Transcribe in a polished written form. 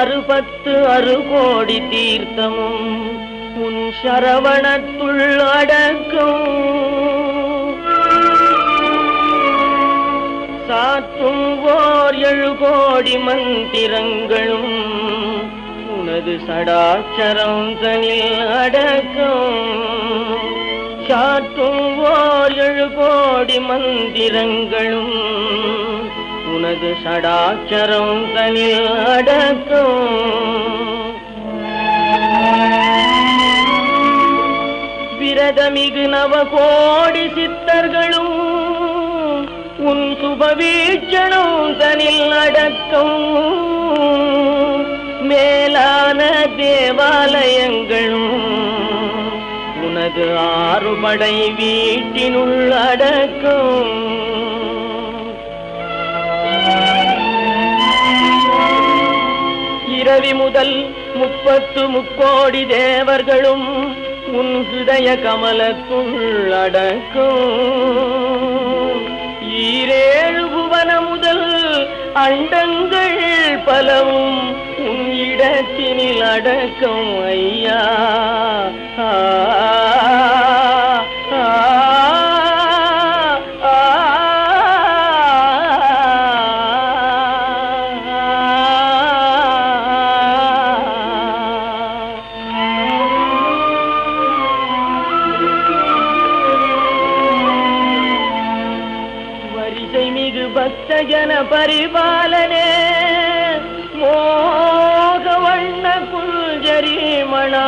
அறுபத்து அறுகோடி தீர்த்தமும் உன் சரவணத்துள் அடக்கும். சாற்றும் ஓர் 7 கோடி மந்திரங்களும் உனது சடாட்சரம் தனில் அடக்கும். சாற்றும் ஓர் 7 கோடி மந்திரங்களும் உனது சடாட்சரம் தனில் அடக்கும். விரதமிகு 9 கோடி சித்தர்களும் உன் சுபவீட்சணம் தனில் அடக்கம். மேலான தேவாலயங்களும் உனது 6 படை வீட்டினுள் அடக்கம். இரவி முதல் 30 முக்கோடி தேவர்களும் உன் ஹிருதய கமலத்துள் அடக்கும். 7 புவன முதல் அண்டங்கள் பலவும் உன் இடத்தினில் அடக்கம் ஐயா. மிகு பக்தஜன பரிபாலனே மோக வண்ண குஞ்சரி மணா